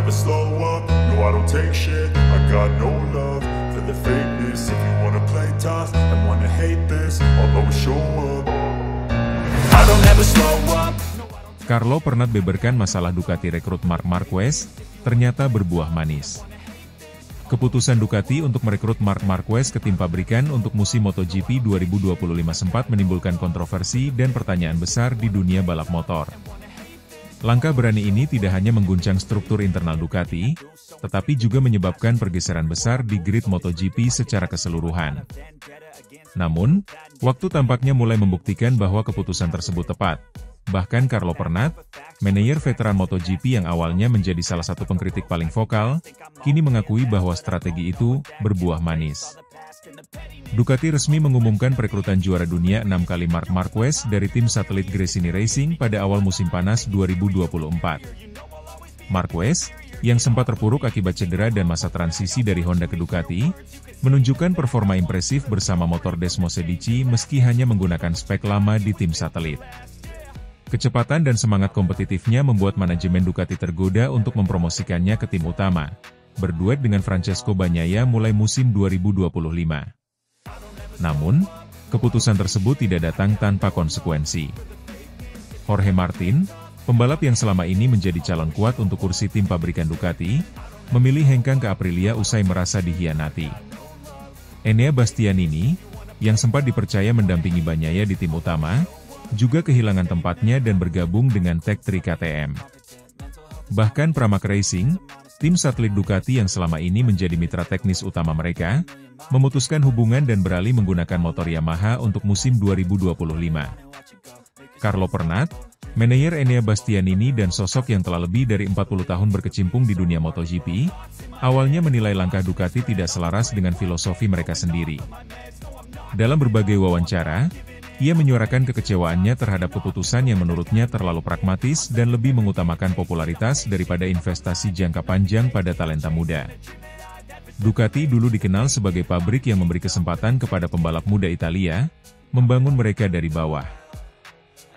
never slow up, no I don't take shit. I got no love for the fakeness. If you wanna play tough and wanna hate this, I'll always show up. I don't ever slow up. Carlo Pernat beberkan masalah Ducati rekrut Marc Marquez, ternyata berbuah manis. Keputusan Ducati untuk merekrut Marc Marquez ke tim pabrikan untuk musim MotoGP 2025 sempat menimbulkan kontroversi dan pertanyaan besar di dunia balap motor. Langkah berani ini tidak hanya mengguncang struktur internal Ducati, tetapi juga menyebabkan pergeseran besar di grid MotoGP secara keseluruhan. Namun, waktu tampaknya mulai membuktikan bahwa keputusan tersebut tepat. Bahkan Carlo Pernat, manajer veteran MotoGP yang awalnya menjadi salah satu pengkritik paling vokal, kini mengakui bahwa strategi itu berbuah manis. Ducati resmi mengumumkan perekrutan juara dunia 6 kali Marc Marquez dari tim satelit Gresini Racing pada awal musim panas 2024. Marquez, yang sempat terpuruk akibat cedera dan masa transisi dari Honda ke Ducati, menunjukkan performa impresif bersama motor Desmosedici meski hanya menggunakan spek lama di tim satelit. Kecepatan dan semangat kompetitifnya membuat manajemen Ducati tergoda untuk mempromosikannya ke tim utama, berduet dengan Francesco Bagnaia mulai musim 2025. Namun, keputusan tersebut tidak datang tanpa konsekuensi. Jorge Martin, pembalap yang selama ini menjadi calon kuat untuk kursi tim pabrikan Ducati, memilih hengkang ke Aprilia usai merasa dikhianati. Enea Bastianini, yang sempat dipercaya mendampingi Bagnaia di tim utama, juga kehilangan tempatnya dan bergabung dengan Tech 3 KTM. Bahkan Pramac Racing, tim satelit Ducati yang selama ini menjadi mitra teknis utama mereka, memutuskan hubungan dan beralih menggunakan motor Yamaha untuk musim 2025. Carlo Pernat, manajer Enea Bastianini dan sosok yang telah lebih dari 40 tahun berkecimpung di dunia MotoGP, awalnya menilai langkah Ducati tidak selaras dengan filosofi mereka sendiri. Dalam berbagai wawancara, ia menyuarakan kekecewaannya terhadap keputusan yang menurutnya terlalu pragmatis dan lebih mengutamakan popularitas daripada investasi jangka panjang pada talenta muda. Ducati dulu dikenal sebagai pabrik yang memberi kesempatan kepada pembalap muda Italia, membangun mereka dari bawah.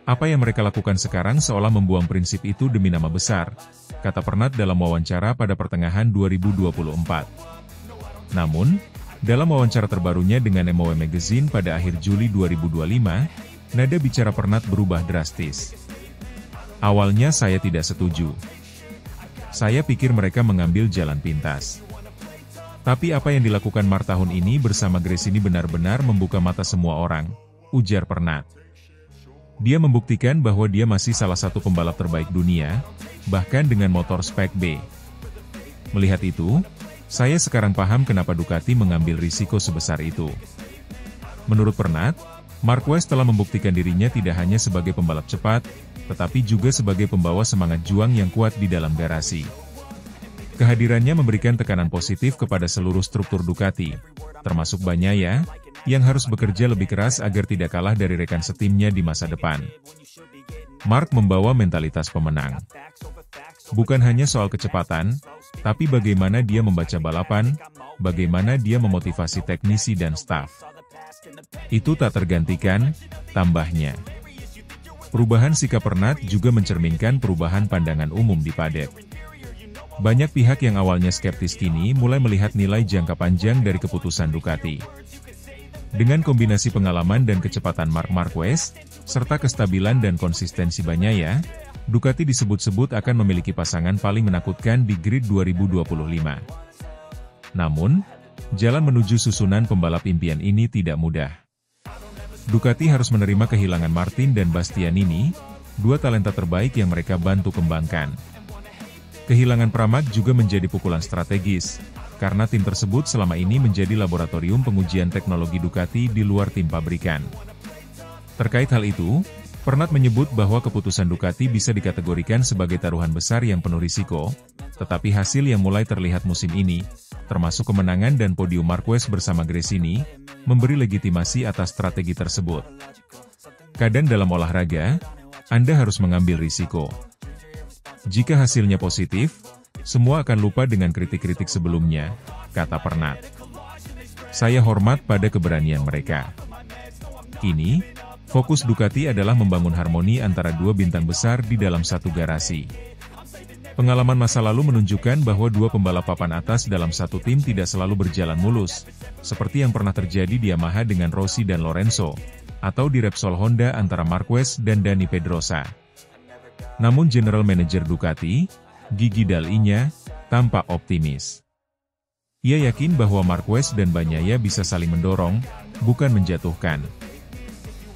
Apa yang mereka lakukan sekarang seolah membuang prinsip itu demi nama besar, kata Pernat dalam wawancara pada pertengahan 2024. Namun, dalam wawancara terbarunya dengan MOW Magazine pada akhir Juli 2025, nada bicara Pernat berubah drastis. Awalnya saya tidak setuju. Saya pikir mereka mengambil jalan pintas. Tapi apa yang dilakukan Marc tahun ini bersama Gresini benar-benar membuka mata semua orang, ujar Pernat. Dia membuktikan bahwa dia masih salah satu pembalap terbaik dunia, bahkan dengan motor spek B. Melihat itu, saya sekarang paham kenapa Ducati mengambil risiko sebesar itu. Menurut Pernat, Marquez telah membuktikan dirinya tidak hanya sebagai pembalap cepat, tetapi juga sebagai pembawa semangat juang yang kuat di dalam garasi. Kehadirannya memberikan tekanan positif kepada seluruh struktur Ducati, termasuk Bagnaia, yang harus bekerja lebih keras agar tidak kalah dari rekan setimnya di masa depan. Marc membawa mentalitas pemenang. Bukan hanya soal kecepatan, tapi bagaimana dia membaca balapan, bagaimana dia memotivasi teknisi dan staf. Itu tak tergantikan, tambahnya. Perubahan sikap Pernat juga mencerminkan perubahan pandangan umum di paddock. Banyak pihak yang awalnya skeptis kini mulai melihat nilai jangka panjang dari keputusan Ducati. Dengan kombinasi pengalaman dan kecepatan Marc Marquez, serta kestabilan dan konsistensi Bagnaia, Ducati disebut-sebut akan memiliki pasangan paling menakutkan di grid 2025. Namun, jalan menuju susunan pembalap impian ini tidak mudah. Ducati harus menerima kehilangan Martin dan Bastianini, dua talenta terbaik yang mereka bantu kembangkan. Kehilangan Pramac juga menjadi pukulan strategis, karena tim tersebut selama ini menjadi laboratorium pengujian teknologi Ducati di luar tim pabrikan. Terkait hal itu, Pernat menyebut bahwa keputusan Ducati bisa dikategorikan sebagai taruhan besar yang penuh risiko, tetapi hasil yang mulai terlihat musim ini, termasuk kemenangan dan podium Marquez bersama Gresini, memberi legitimasi atas strategi tersebut. Kadang dalam olahraga, Anda harus mengambil risiko. Jika hasilnya positif, semua akan lupa dengan kritik-kritik sebelumnya, kata Pernat. Saya hormat pada keberanian mereka. Kini, fokus Ducati adalah membangun harmoni antara dua bintang besar di dalam satu garasi. Pengalaman masa lalu menunjukkan bahwa dua pembalap papan atas dalam satu tim tidak selalu berjalan mulus, seperti yang pernah terjadi di Yamaha dengan Rossi dan Lorenzo, atau di Repsol Honda antara Marquez dan Dani Pedrosa. Namun General Manager Ducati, Gigi Dall'Igna, tampak optimis. Ia yakin bahwa Marquez dan Bagnaia bisa saling mendorong, bukan menjatuhkan.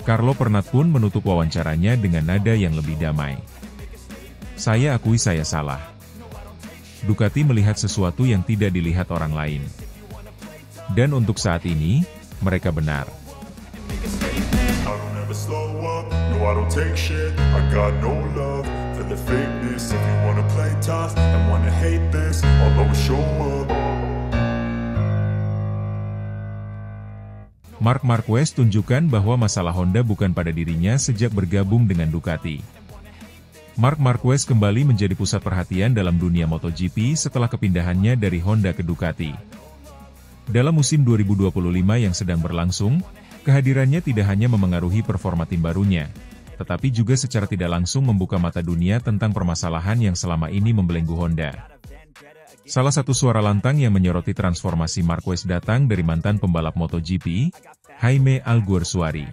Carlo Pernat pun menutup wawancaranya dengan nada yang lebih damai. Saya akui saya salah. Ducati melihat sesuatu yang tidak dilihat orang lain. Dan untuk saat ini, mereka benar. Marc Marquez tunjukkan bahwa masalah Honda bukan pada dirinya sejak bergabung dengan Ducati. Marc Marquez kembali menjadi pusat perhatian dalam dunia MotoGP setelah kepindahannya dari Honda ke Ducati. Dalam musim 2025 yang sedang berlangsung, kehadirannya tidak hanya memengaruhi performa tim barunya, tetapi juga secara tidak langsung membuka mata dunia tentang permasalahan yang selama ini membelenggu Honda. Salah satu suara lantang yang menyoroti transformasi Marquez datang dari mantan pembalap MotoGP, Jaime Alguersuari.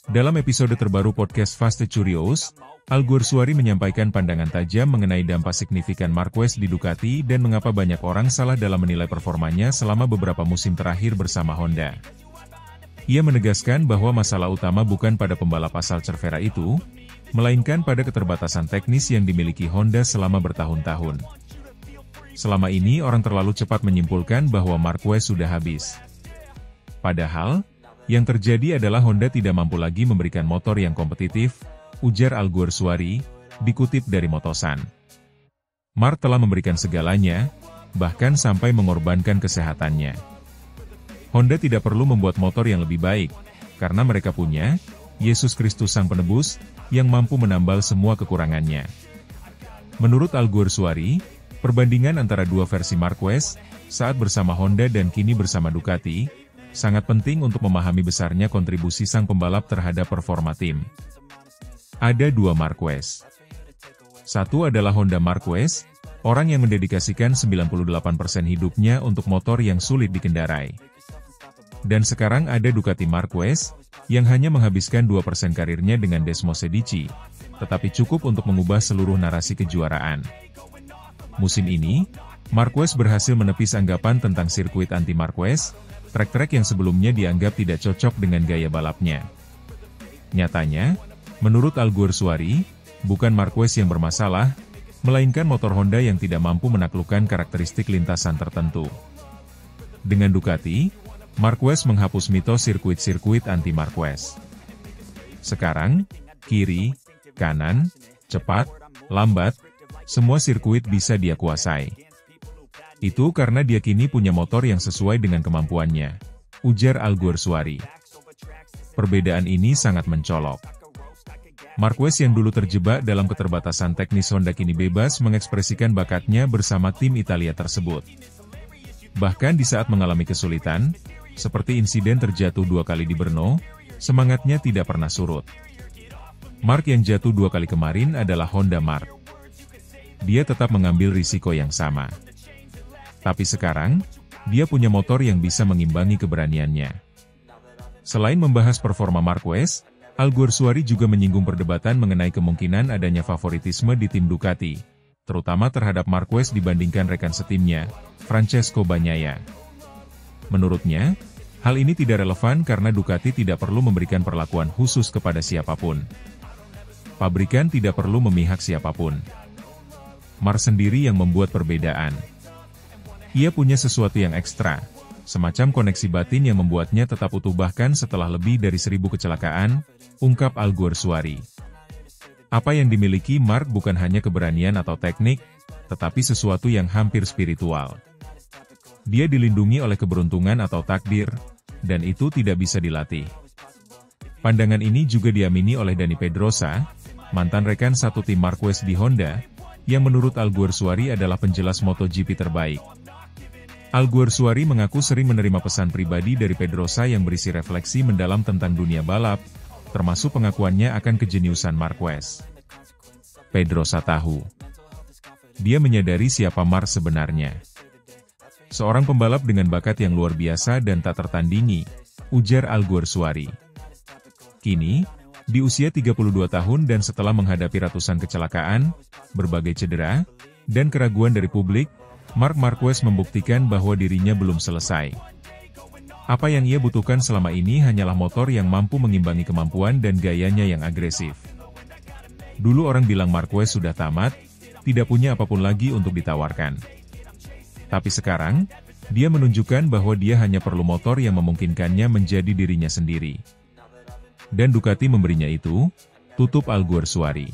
Dalam episode terbaru podcast Fast Curious, Alguersuari menyampaikan pandangan tajam mengenai dampak signifikan Marquez di Ducati dan mengapa banyak orang salah dalam menilai performanya selama beberapa musim terakhir bersama Honda. Ia menegaskan bahwa masalah utama bukan pada pembalap asal Cervera itu, melainkan pada keterbatasan teknis yang dimiliki Honda selama bertahun-tahun. Selama ini orang terlalu cepat menyimpulkan bahwa Marquez sudah habis. Padahal, yang terjadi adalah Honda tidak mampu lagi memberikan motor yang kompetitif, ujar Alguersuari, dikutip dari Motosan. Marc telah memberikan segalanya, bahkan sampai mengorbankan kesehatannya. Honda tidak perlu membuat motor yang lebih baik, karena mereka punya Yesus Kristus Sang Penebus, yang mampu menambal semua kekurangannya. Menurut Alguersuari, perbandingan antara dua versi Marquez, saat bersama Honda dan kini bersama Ducati, sangat penting untuk memahami besarnya kontribusi sang pembalap terhadap performa tim. Ada dua Marquez. Satu adalah Honda Marquez, orang yang mendedikasikan 98% hidupnya untuk motor yang sulit dikendarai. Dan sekarang ada Ducati Marquez, yang hanya menghabiskan 2% karirnya dengan Desmos Medici, tetapi cukup untuk mengubah seluruh narasi kejuaraan. Musim ini, Marquez berhasil menepis anggapan tentang sirkuit anti-Marquez, trek-trek yang sebelumnya dianggap tidak cocok dengan gaya balapnya. Nyatanya, menurut Alguersuari, bukan Marquez yang bermasalah, melainkan motor Honda yang tidak mampu menaklukkan karakteristik lintasan tertentu. Dengan Ducati, Marquez menghapus mitos sirkuit-sirkuit anti-Marquez. Sekarang, kiri, kanan, cepat, lambat, semua sirkuit bisa dia kuasai. Itu karena dia kini punya motor yang sesuai dengan kemampuannya, ujar Alguersuari. Perbedaan ini sangat mencolok. Marquez yang dulu terjebak dalam keterbatasan teknis Honda kini bebas mengekspresikan bakatnya bersama tim Italia tersebut. Bahkan di saat mengalami kesulitan, seperti insiden terjatuh 2 kali di Brno, semangatnya tidak pernah surut. Marc yang jatuh 2 kali kemarin adalah Honda Marc. Dia tetap mengambil risiko yang sama. Tapi sekarang, dia punya motor yang bisa mengimbangi keberaniannya. Selain membahas performa Marquez, Alguersuari juga menyinggung perdebatan mengenai kemungkinan adanya favoritisme di tim Ducati, terutama terhadap Marquez dibandingkan rekan setimnya, Francesco Bagnaia. Menurutnya, hal ini tidak relevan karena Ducati tidak perlu memberikan perlakuan khusus kepada siapapun. Pabrikan tidak perlu memihak siapapun. Marc sendiri yang membuat perbedaan. Ia punya sesuatu yang ekstra, semacam koneksi batin yang membuatnya tetap utuh bahkan setelah lebih dari 1000 kecelakaan, ungkap Alguersuari. Apa yang dimiliki Marc bukan hanya keberanian atau teknik, tetapi sesuatu yang hampir spiritual. Dia dilindungi oleh keberuntungan atau takdir, dan itu tidak bisa dilatih. Pandangan ini juga diamini oleh Dani Pedrosa, mantan rekan satu tim Marquez di Honda, yang menurut Alguersuari adalah penjelas MotoGP terbaik. Alguersuari mengaku sering menerima pesan pribadi dari Pedrosa yang berisi refleksi mendalam tentang dunia balap, termasuk pengakuannya akan kejeniusan Marquez. Pedrosa tahu dia menyadari siapa Marc sebenarnya. Seorang pembalap dengan bakat yang luar biasa dan tak tertandingi, ujar Alguersuari. Kini, di usia 32 tahun dan setelah menghadapi ratusan kecelakaan, berbagai cedera, dan keraguan dari publik, Marc Marquez membuktikan bahwa dirinya belum selesai. Apa yang ia butuhkan selama ini hanyalah motor yang mampu mengimbangi kemampuan dan gayanya yang agresif. Dulu orang bilang Marquez sudah tamat, tidak punya apapun lagi untuk ditawarkan. Tapi sekarang, dia menunjukkan bahwa dia hanya perlu motor yang memungkinkannya menjadi dirinya sendiri. Dan Ducati memberinya itu, tutup Alguersuari.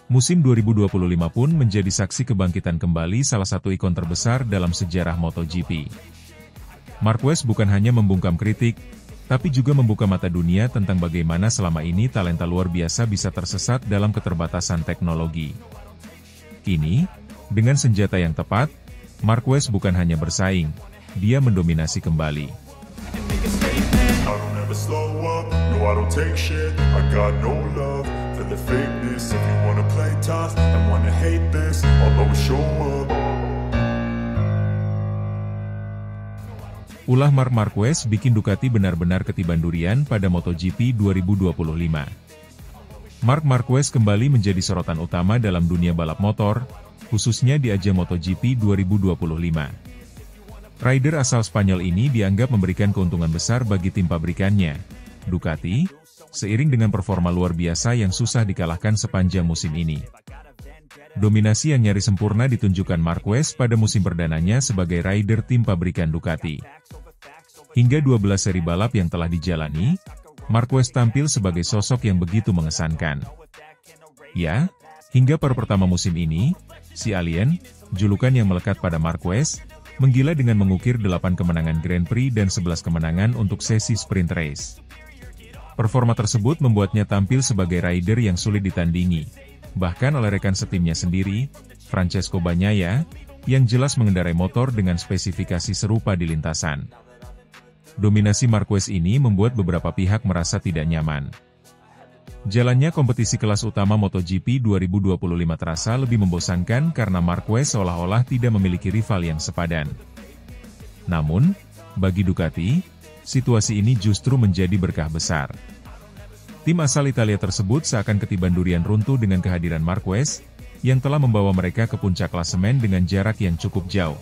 Musim 2025 pun menjadi saksi kebangkitan kembali salah satu ikon terbesar dalam sejarah MotoGP. Marquez bukan hanya membungkam kritik, tapi juga membuka mata dunia tentang bagaimana selama ini talenta luar biasa bisa tersesat dalam keterbatasan teknologi. Kini, dengan senjata yang tepat, Marquez bukan hanya bersaing, dia mendominasi kembali. Ulah Marc Marquez bikin Ducati benar-benar ketiban durian pada MotoGP 2025. Marc Marquez kembali menjadi sorotan utama dalam dunia balap motor, khususnya di ajang MotoGP 2025. Rider asal Spanyol ini dianggap memberikan keuntungan besar bagi tim pabrikannya, Ducati, seiring dengan performa luar biasa yang susah dikalahkan sepanjang musim ini. Dominasi yang nyaris sempurna ditunjukkan Marquez pada musim perdananya sebagai rider tim pabrikan Ducati. Hingga 12 seri balap yang telah dijalani, Marquez tampil sebagai sosok yang begitu mengesankan. Ya, hingga paruh pertama musim ini, si Alien, julukan yang melekat pada Marquez, menggila dengan mengukir 8 kemenangan Grand Prix dan 11 kemenangan untuk sesi sprint race. Performa tersebut membuatnya tampil sebagai rider yang sulit ditandingi, bahkan oleh rekan setimnya sendiri, Francesco Bagnaia, yang jelas mengendarai motor dengan spesifikasi serupa di lintasan. Dominasi Marquez ini membuat beberapa pihak merasa tidak nyaman. Jalannya kompetisi kelas utama MotoGP 2025 terasa lebih membosankan karena Marquez seolah-olah tidak memiliki rival yang sepadan. Namun, bagi Ducati, situasi ini justru menjadi berkah besar. Tim asal Italia tersebut seakan ketiban durian runtuh dengan kehadiran Marquez, yang telah membawa mereka ke puncak klasemen dengan jarak yang cukup jauh.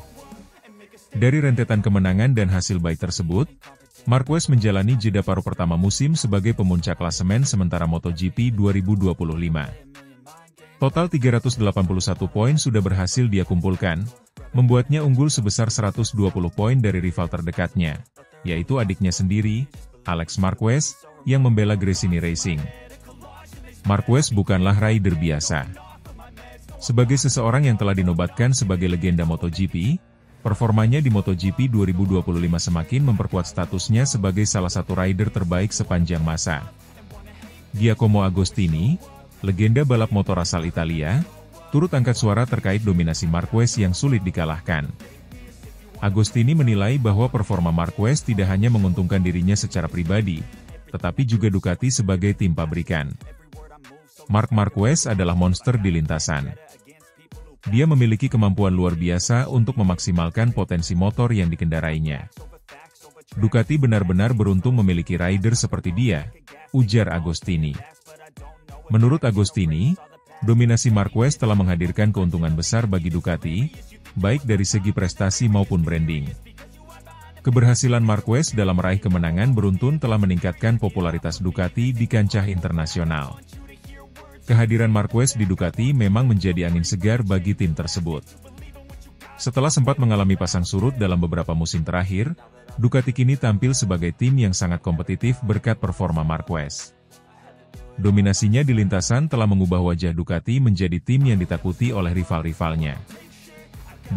Dari rentetan kemenangan dan hasil baik tersebut, Marquez menjalani jeda paruh pertama musim sebagai pemuncak klasemen sementara MotoGP 2025. Total 381 poin sudah berhasil dia kumpulkan, membuatnya unggul sebesar 120 poin dari rival terdekatnya, yaitu adiknya sendiri, Alex Marquez, yang membela Gresini Racing. Marquez bukanlah rider biasa. Sebagai seseorang yang telah dinobatkan sebagai legenda MotoGP, performanya di MotoGP 2025 semakin memperkuat statusnya sebagai salah satu rider terbaik sepanjang masa. Giacomo Agostini, legenda balap motor asal Italia, turut angkat suara terkait dominasi Marquez yang sulit dikalahkan. Agostini menilai bahwa performa Marquez tidak hanya menguntungkan dirinya secara pribadi, tetapi juga Ducati sebagai tim pabrikan. Marc Marquez adalah monster di lintasan. Dia memiliki kemampuan luar biasa untuk memaksimalkan potensi motor yang dikendarainya. Ducati benar-benar beruntung memiliki rider seperti dia, ujar Agostini. Menurut Agostini, dominasi Marquez telah menghadirkan keuntungan besar bagi Ducati, baik dari segi prestasi maupun branding. Keberhasilan Marquez dalam meraih kemenangan beruntun telah meningkatkan popularitas Ducati di kancah internasional. Kehadiran Marquez di Ducati memang menjadi angin segar bagi tim tersebut. Setelah sempat mengalami pasang surut dalam beberapa musim terakhir, Ducati kini tampil sebagai tim yang sangat kompetitif berkat performa Marquez. Dominasinya di lintasan telah mengubah wajah Ducati menjadi tim yang ditakuti oleh rival-rivalnya.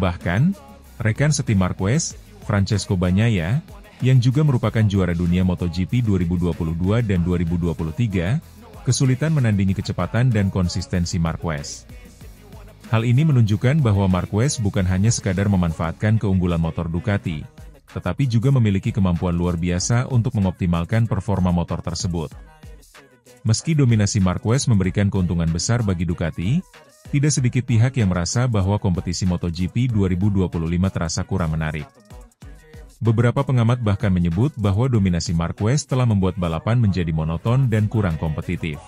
Bahkan, rekan setim Marquez, Francesco Bagnaia, yang juga merupakan juara dunia MotoGP 2022 dan 2023, kesulitan menandingi kecepatan dan konsistensi Marquez. Hal ini menunjukkan bahwa Marquez bukan hanya sekadar memanfaatkan keunggulan motor Ducati, tetapi juga memiliki kemampuan luar biasa untuk mengoptimalkan performa motor tersebut. Meski dominasi Marquez memberikan keuntungan besar bagi Ducati, tidak sedikit pihak yang merasa bahwa kompetisi MotoGP 2025 terasa kurang menarik. Beberapa pengamat bahkan menyebut bahwa dominasi Marquez telah membuat balapan menjadi monoton dan kurang kompetitif.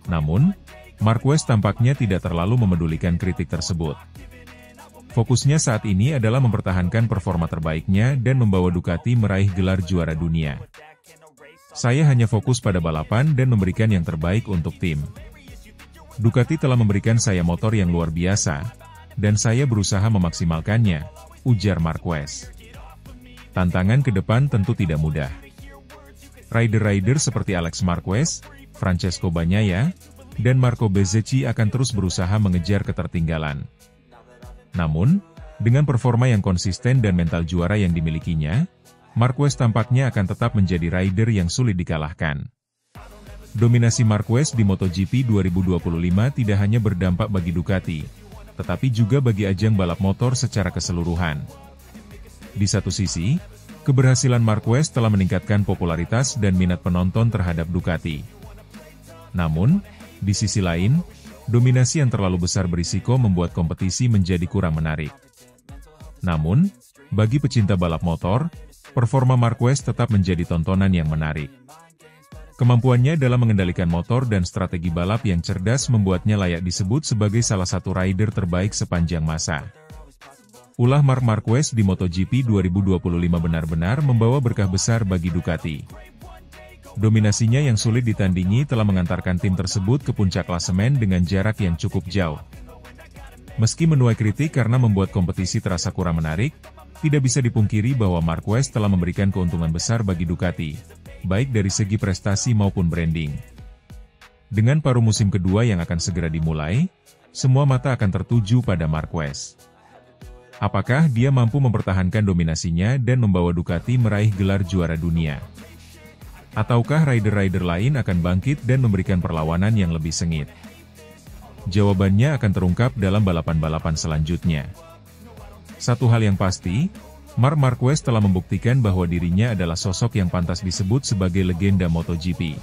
Namun, Marquez tampaknya tidak terlalu memedulikan kritik tersebut. Fokusnya saat ini adalah mempertahankan performa terbaiknya dan membawa Ducati meraih gelar juara dunia. Saya hanya fokus pada balapan dan memberikan yang terbaik untuk tim. Ducati telah memberikan saya motor yang luar biasa, dan saya berusaha memaksimalkannya, ujar Marquez. Tantangan ke depan tentu tidak mudah. Rider-rider seperti Alex Marquez, Francesco Bagnaia, dan Marco Bezzecchi akan terus berusaha mengejar ketertinggalan. Namun, dengan performa yang konsisten dan mental juara yang dimilikinya, Marquez tampaknya akan tetap menjadi rider yang sulit dikalahkan. Dominasi Marquez di MotoGP 2025 tidak hanya berdampak bagi Ducati, tetapi juga bagi ajang balap motor secara keseluruhan. Di satu sisi, keberhasilan Marquez telah meningkatkan popularitas dan minat penonton terhadap Ducati. Namun, di sisi lain, dominasi yang terlalu besar berisiko membuat kompetisi menjadi kurang menarik. Namun, bagi pecinta balap motor, performa Marquez tetap menjadi tontonan yang menarik. Kemampuannya dalam mengendalikan motor dan strategi balap yang cerdas membuatnya layak disebut sebagai salah satu rider terbaik sepanjang masa. Ulah Marc Marquez di MotoGP 2025 benar-benar membawa berkah besar bagi Ducati. Dominasinya yang sulit ditandingi telah mengantarkan tim tersebut ke puncak klasemen dengan jarak yang cukup jauh. Meski menuai kritik karena membuat kompetisi terasa kurang menarik, tidak bisa dipungkiri bahwa Marquez telah memberikan keuntungan besar bagi Ducati, baik dari segi prestasi maupun branding. Dengan paruh musim kedua yang akan segera dimulai, semua mata akan tertuju pada Marquez. Apakah dia mampu mempertahankan dominasinya dan membawa Ducati meraih gelar juara dunia? Ataukah rider-rider lain akan bangkit dan memberikan perlawanan yang lebih sengit? Jawabannya akan terungkap dalam balapan-balapan selanjutnya. Satu hal yang pasti, Marc Marquez telah membuktikan bahwa dirinya adalah sosok yang pantas disebut sebagai legenda MotoGP.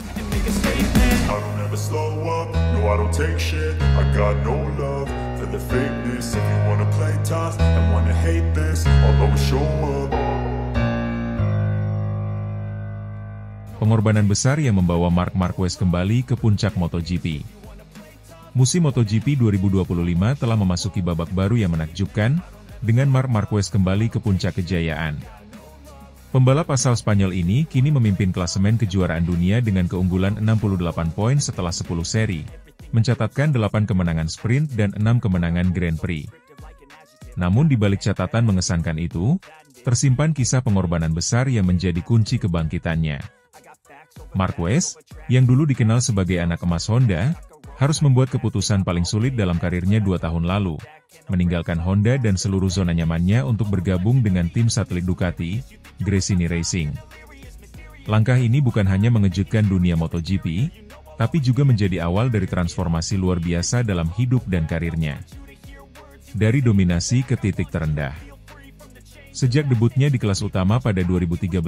Pengorbanan besar yang membawa Marc Marquez kembali ke puncak MotoGP. Musim MotoGP 2025 telah memasuki babak baru yang menakjubkan, dengan Marc Marquez kembali ke puncak kejayaan. Pembalap asal Spanyol ini kini memimpin klasemen kejuaraan dunia dengan keunggulan 68 poin setelah 10 seri, mencatatkan 8 kemenangan sprint dan 6 kemenangan Grand Prix. Namun di balik catatan mengesankan itu, tersimpan kisah pengorbanan besar yang menjadi kunci kebangkitannya. Marquez, yang dulu dikenal sebagai anak emas Honda, harus membuat keputusan paling sulit dalam karirnya 2 tahun lalu, meninggalkan Honda dan seluruh zona nyamannya untuk bergabung dengan tim satelit Ducati, Gresini Racing. Langkah ini bukan hanya mengejutkan dunia MotoGP, tapi juga menjadi awal dari transformasi luar biasa dalam hidup dan karirnya. Dari dominasi ke titik terendah. Sejak debutnya di kelas utama pada 2013,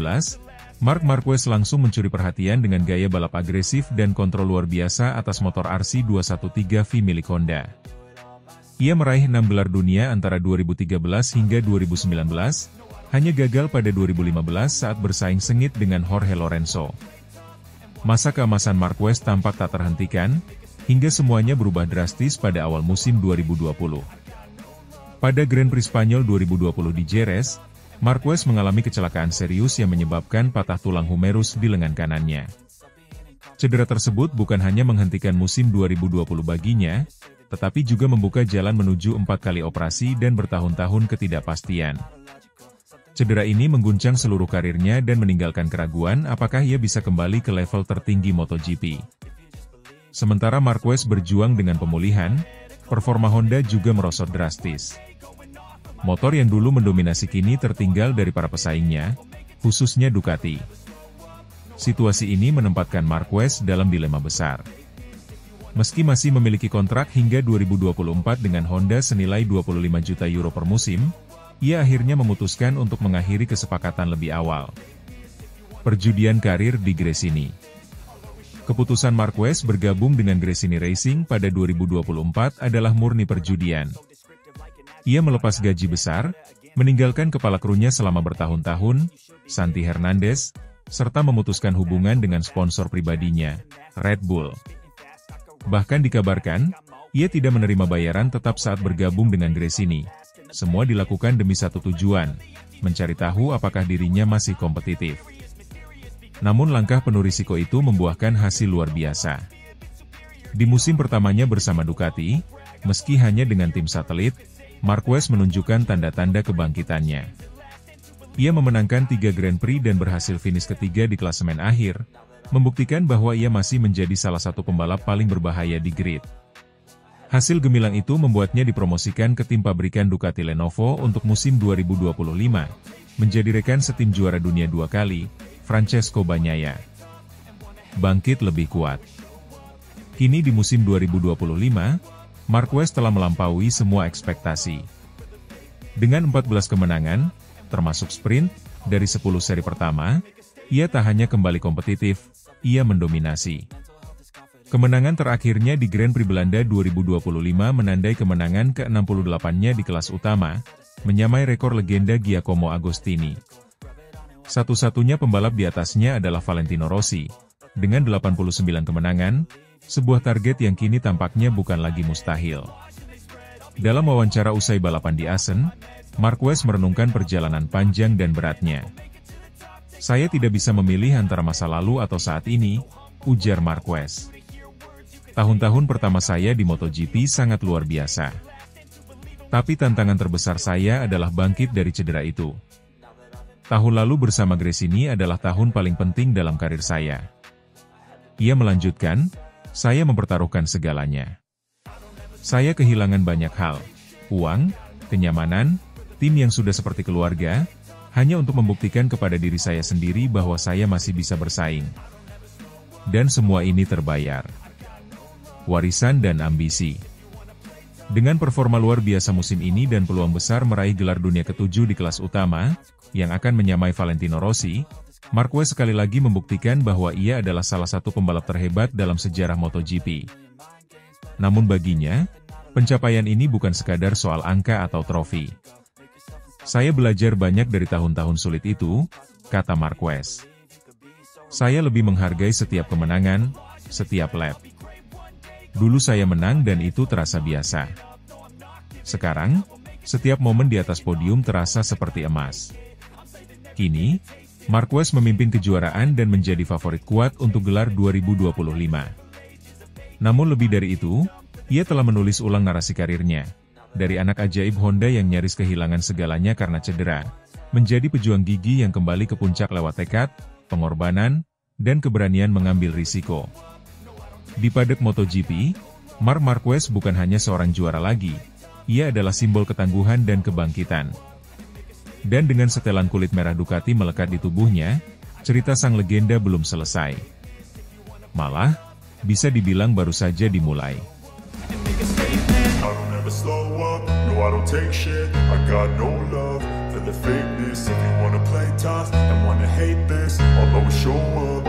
Marc Marquez langsung mencuri perhatian dengan gaya balap agresif dan kontrol luar biasa atas motor RC213V milik Honda. Ia meraih 6 gelar dunia antara 2013 hingga 2019, hanya gagal pada 2015 saat bersaing sengit dengan Jorge Lorenzo. Masa keemasan Marquez tampak tak terhentikan, hingga semuanya berubah drastis pada awal musim 2020. Pada Grand Prix Spanyol 2020 di Jerez, Marquez mengalami kecelakaan serius yang menyebabkan patah tulang humerus di lengan kanannya. Cedera tersebut bukan hanya menghentikan musim 2020 baginya, tetapi juga membuka jalan menuju 4 kali operasi dan bertahun-tahun ketidakpastian. Cedera ini mengguncang seluruh karirnya dan meninggalkan keraguan apakah ia bisa kembali ke level tertinggi MotoGP. Sementara Marquez berjuang dengan pemulihan, performa Honda juga merosot drastis. Motor yang dulu mendominasi kini tertinggal dari para pesaingnya, khususnya Ducati. Situasi ini menempatkan Marquez dalam dilema besar. Meski masih memiliki kontrak hingga 2024 dengan Honda senilai 25 juta euro per musim, ia akhirnya memutuskan untuk mengakhiri kesepakatan lebih awal. Perjudian karir di Gresini. Keputusan Marquez bergabung dengan Gresini Racing pada 2024 adalah murni perjudian. Ia melepas gaji besar, meninggalkan kepala krunya selama bertahun-tahun, Santi Hernandez, serta memutuskan hubungan dengan sponsor pribadinya, Red Bull. Bahkan dikabarkan, ia tidak menerima bayaran tetap saat bergabung dengan Gresini. Semua dilakukan demi satu tujuan, mencari tahu apakah dirinya masih kompetitif. Namun langkah penuh risiko itu membuahkan hasil luar biasa. Di musim pertamanya bersama Ducati, meski hanya dengan tim satelit, Marquez menunjukkan tanda-tanda kebangkitannya. Ia memenangkan 3 Grand Prix dan berhasil finish ketiga di klasemen akhir, membuktikan bahwa ia masih menjadi salah satu pembalap paling berbahaya di grid. Hasil gemilang itu membuatnya dipromosikan ke tim pabrikan Ducati Lenovo untuk musim 2025, menjadi rekan setim juara dunia 2 kali, Francesco Bagnaia. Bangkit lebih kuat. Kini di musim 2025, Marquez telah melampaui semua ekspektasi. Dengan 14 kemenangan, termasuk sprint, dari 10 seri pertama, ia tak hanya kembali kompetitif, ia mendominasi. Kemenangan terakhirnya di Grand Prix Belanda 2025 menandai kemenangan ke-68-nya di kelas utama, menyamai rekor legenda Giacomo Agostini. Satu-satunya pembalap di atasnya adalah Valentino Rossi, dengan 89 kemenangan, sebuah target yang kini tampaknya bukan lagi mustahil. Dalam wawancara usai balapan di Assen, Marquez merenungkan perjalanan panjang dan beratnya. "Saya tidak bisa memilih antara masa lalu atau saat ini," ujar Marquez. "Tahun-tahun pertama saya di MotoGP sangat luar biasa. Tapi tantangan terbesar saya adalah bangkit dari cedera itu. Tahun lalu bersama Gresini adalah tahun paling penting dalam karir saya." Ia melanjutkan, "Saya mempertaruhkan segalanya. Saya kehilangan banyak hal, uang, kenyamanan, tim yang sudah seperti keluarga, hanya untuk membuktikan kepada diri saya sendiri bahwa saya masih bisa bersaing. Dan semua ini terbayar. Warisan dan ambisi." Dengan performa luar biasa musim ini dan peluang besar meraih gelar dunia ke-7 di kelas utama, yang akan menyamai Valentino Rossi, Marquez sekali lagi membuktikan bahwa ia adalah salah satu pembalap terhebat dalam sejarah MotoGP. Namun baginya, pencapaian ini bukan sekadar soal angka atau trofi. "Saya belajar banyak dari tahun-tahun sulit itu," kata Marquez. "Saya lebih menghargai setiap kemenangan, setiap lap. Dulu saya menang dan itu terasa biasa. Sekarang, setiap momen di atas podium terasa seperti emas." Kini, Marquez memimpin kejuaraan dan menjadi favorit kuat untuk gelar 2025. Namun lebih dari itu, ia telah menulis ulang narasi karirnya. Dari anak ajaib Honda yang nyaris kehilangan segalanya karena cedera, menjadi pejuang gigi yang kembali ke puncak lewat tekad, pengorbanan, dan keberanian mengambil risiko. Di paddock MotoGP, Marc Marquez bukan hanya seorang juara lagi, ia adalah simbol ketangguhan dan kebangkitan. Dan dengan setelan kulit merah Ducati melekat di tubuhnya, cerita sang legenda belum selesai. Malah, bisa dibilang baru saja dimulai. For the fakeness, if you wanna play tough and wanna hate this, I'll always show up.